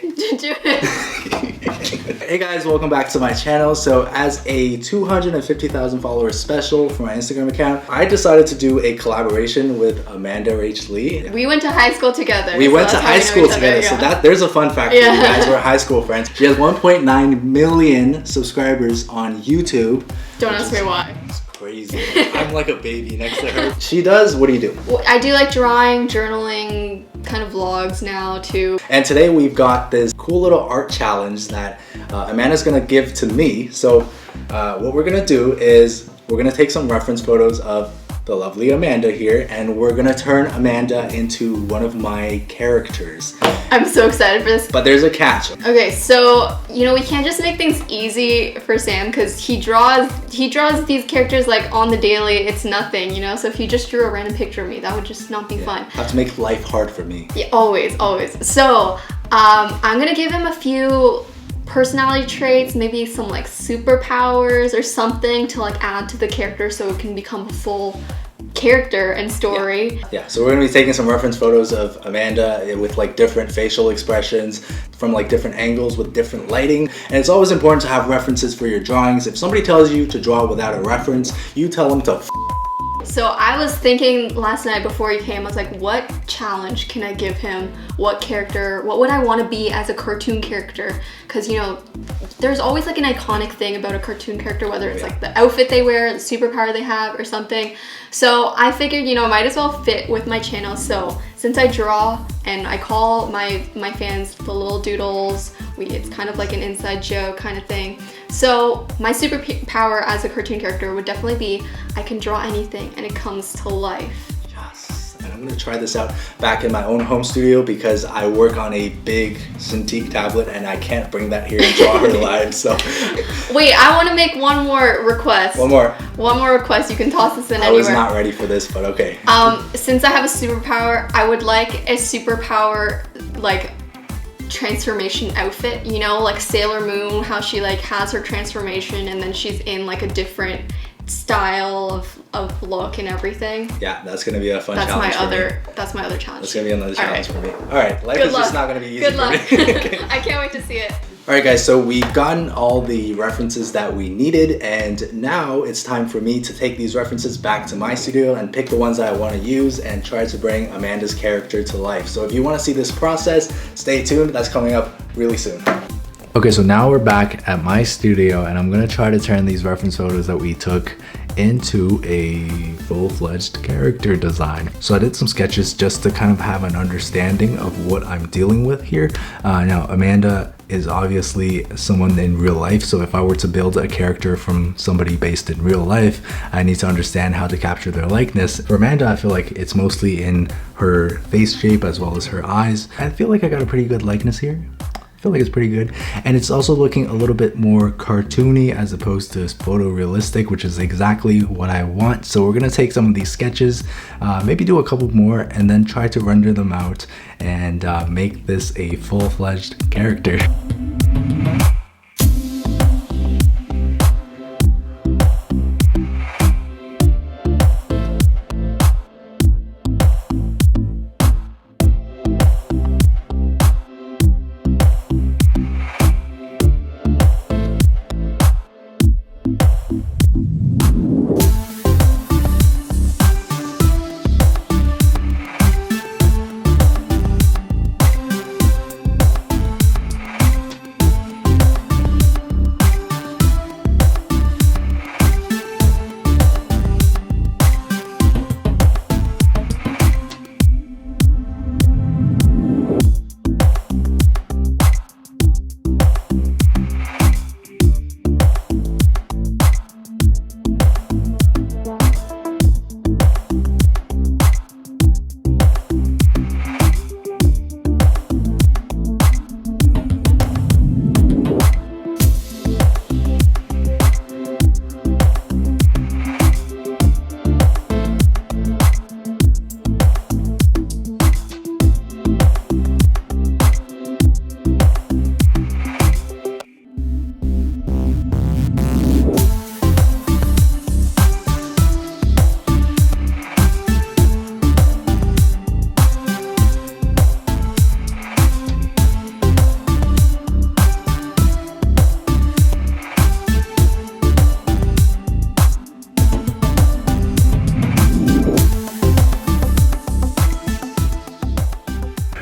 Do it. Hey guys, welcome back to my channel. So as a 250,000 followers special for my Instagram account, I decided to do a collaboration with Amanda Rach Lee. We went to high school together. We went to high school together, so there's a fun fact for you guys. We're high school friends. She has 1.9 million subscribers on YouTube. Don't ask me why. Crazy. I'm like a baby next to her. She does, what do you do? Well, I do like drawing, journaling, kind of vlogs now too. And today we've got this cool little art challenge that Amanda's gonna give to me. So what we're gonna do is we're gonna take some reference photos of the lovely Amanda here, and we're gonna turn Amanda into one of my characters. I'm so excited for this. But there's a catch. Okay, so you know we can't just make things easy for Sam because he draws these characters like on the daily. It's nothing, you know. So if you just drew a random picture of me, that would just not be fun. Have to make life hard for me. Yeah, always. So I'm gonna give him a few personality traits, maybe some like superpowers or something to like add to the character so it can become a full character and story. Yeah, so we're gonna be taking some reference photos of Amanda with like different facial expressions from like different angles with different lighting. And it's always important to have references for your drawings. If somebody tells you to draw without a reference, you tell them to So I was thinking last night before he came, I was like, what challenge can I give him? What character, what would I want to be as a cartoon character? Because, you know, there's always like an iconic thing about a cartoon character, whether it's like the outfit they wear, the superpower they have or something. So I figured, you know, might as well fit with my channel. So since I draw and I call my fans the little doodles, it's kind of like an inside joke kind of thing. So my superpower as a cartoon character would definitely be I can draw anything and it comes to life. Yes, and I'm gonna try this out back in my own home studio because I work on a big Cintiq tablet and I can't bring that here and draw her live, so. Wait, I wanna make one more request. One more request, you can toss this in anywhere. I was not ready for this, but okay. Since I have a superpower, I would like a superpower like transformation outfit, you know, like Sailor Moon, how she like has her transformation and then she's in like a different style of look and everything. Yeah, that's gonna be a fun challenge. That's my other challenge. That's gonna be another challenge for me. All right, life is just not gonna be easy for me. Okay. I can't wait to see it. All right guys, so we've gotten all the references that we needed, and now it's time for me to take these references back to my studio and pick the ones that I want to use and try to bring Amanda's character to life. So if you want to see this process, stay tuned. That's coming up really soon. Okay, so now we're back at my studio and I'm gonna try to turn these reference photos that we took into a full-fledged character design. So I did some sketches just to kind of have an understanding of what I'm dealing with here. Now Amanda is obviously someone in real life, so if I were to build a character from somebody based in real life, I need to understand how to capture their likeness. For Amanda, I feel like it's mostly in her face shape as well as her eyes. I feel like I got a pretty good likeness here. I feel like it's pretty good, and it's also looking a little bit more cartoony as opposed to photorealistic, which is exactly what I want. So we're gonna take some of these sketches, maybe do a couple more, and then try to render them out and make this a full-fledged character.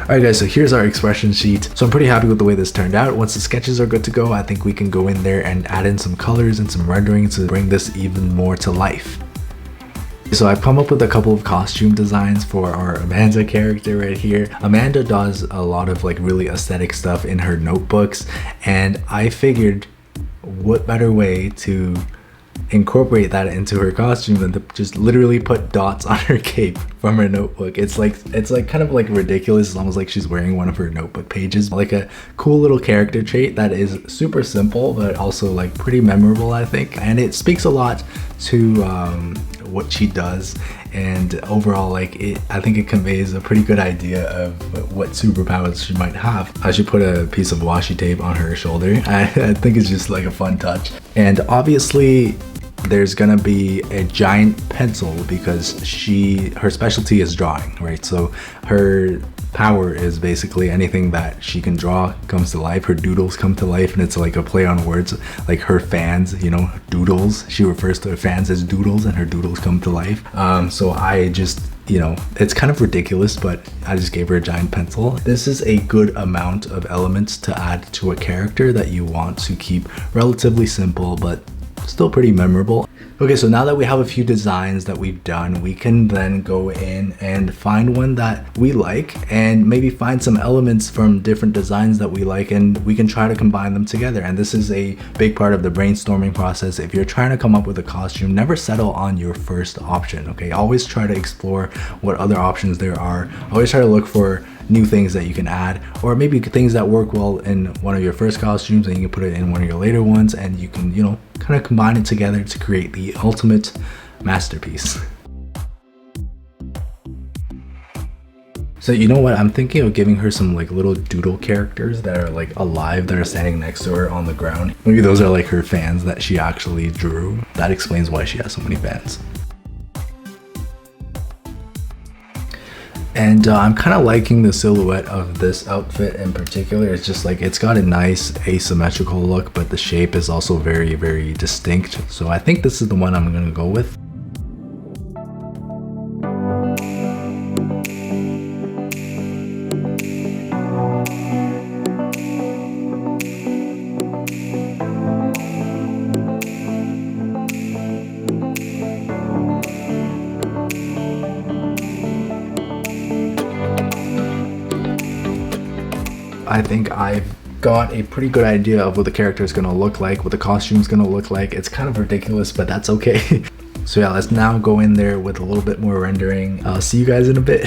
Alright guys, so here's our expression sheet. So I'm pretty happy with the way this turned out. Once the sketches are good to go, I think we can go in there and add in some colors and some rendering to bring this even more to life. So I've come up with a couple of costume designs for our Amanda character right here. Amanda does a lot of like really aesthetic stuff in her notebooks, and I figured what better way to incorporate that into her costume than to just literally put dots on her cape from her notebook. It's like kind of like ridiculous. It's almost like she's wearing one of her notebook pages. Like a cool little character trait that is super simple but also like pretty memorable, I think, and it speaks a lot to what she does, and overall like I think it conveys a pretty good idea of what superpowers she might have. I should put a piece of washi tape on her shoulder. I think it's just like a fun touch. And obviously there's gonna be a giant pencil because her specialty is drawing, right? So her power is basically anything that she can draw comes to life. Her doodles come to life, and it's like a play on words, like her fans, you know, doodles. She refers to her fans as doodles, and her doodles come to life. So I just, you know, it's kind of ridiculous, but I just gave her a giant pencil. This is a good amount of elements to add to a character that you want to keep relatively simple but still pretty memorable. Okay, so now that we have a few designs that we've done, we can then go in and find one that we like and maybe find some elements from different designs that we like, and we can try to combine them together. And this is a big part of the brainstorming process. If you're trying to come up with a costume, never settle on your first option, okay? Always try to explore what other options there are. Always try to look for new things that you can add, or maybe things that work well in one of your first costumes and you can put it in one of your later ones, and you can, you know, kind of combine it together to create the ultimate masterpiece. So you know what, I'm thinking of giving her some like little doodle characters that are like alive, that are standing next to her on the ground. Maybe those are like her fans that she actually drew. That explains why she has so many fans. And I'm kind of liking the silhouette of this outfit in particular. It's just like, it's got a nice asymmetrical look, but the shape is also very, very distinct. So I think this is the one I'm gonna go with. I think I've got a pretty good idea of what the character is gonna look like, what the costume is gonna look like. It's kind of ridiculous, but that's okay. So yeah, let's now go in there with a little bit more rendering. I'll see you guys in a bit.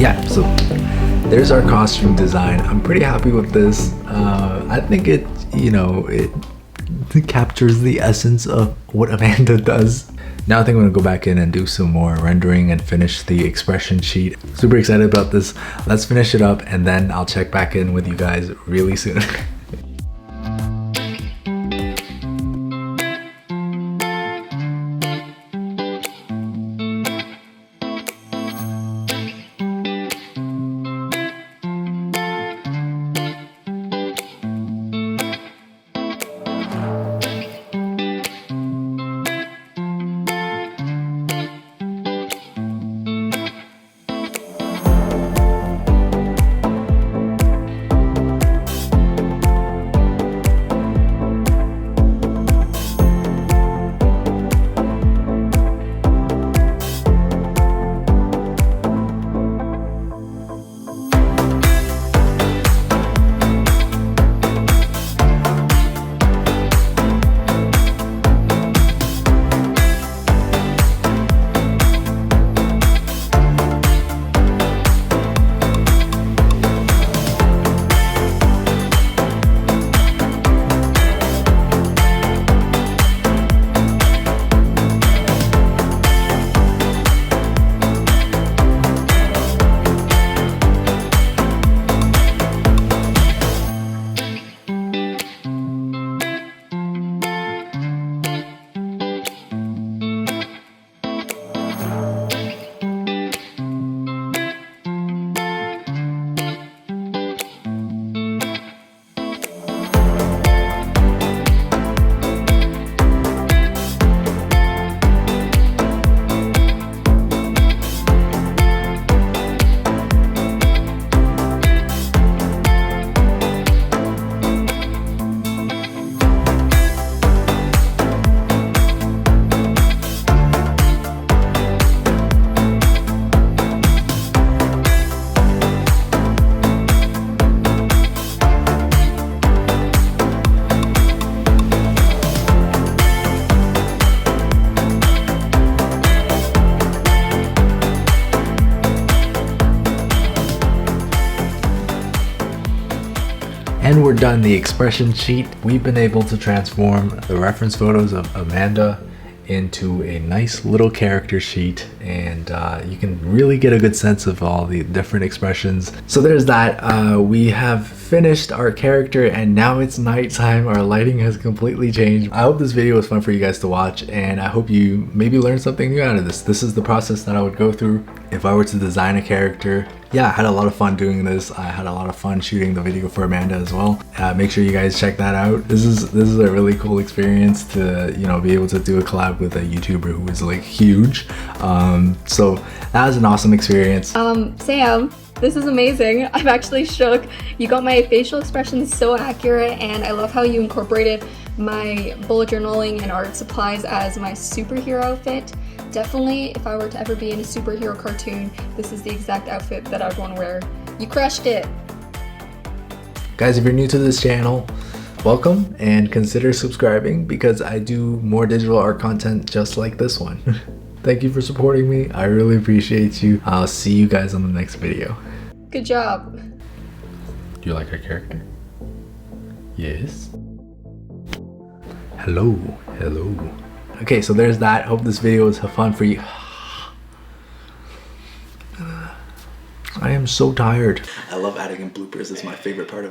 yeah, so there's our costume design. I'm pretty happy with this. I think it, you know, it captures the essence of what Amanda does. Now I think I'm gonna go back in and do some more rendering and finish the expression sheet. Super excited about this. Let's finish it up and then I'll check back in with you guys really soon. And we're done the expression sheet. We've been able to transform the reference photos of Amanda into a nice little character sheet, and you can really get a good sense of all the different expressions. So there's that. We have finished our character and now it's nighttime. Our lighting has completely changed. I hope this video was fun for you guys to watch, and I hope you maybe learned something new out of this. This is the process that I would go through if I were to design a character. Yeah, I had a lot of fun doing this. I had a lot of fun shooting the video for Amanda as well. Make sure you guys check that out. This is a really cool experience to, you know, be able to do a collab with a YouTuber who is like huge. So that was an awesome experience. Sam, this is amazing. I'm actually shook. You got my facial expressions so accurate, and I love how you incorporated my bullet journaling and art supplies as my superhero outfit. Definitely, if I were to ever be in a superhero cartoon, this is the exact outfit that I would want to wear. You crushed it. Guys, if you're new to this channel, welcome and consider subscribing because I do more digital art content just like this one. Thank you for supporting me. I really appreciate you. I'll see you guys on the next video. Good job. Do you like our character? Yes. Hello. Hello. Okay, so there's that. Hope this video was fun for you. I am so tired. I love adding in bloopers. It's my favorite part of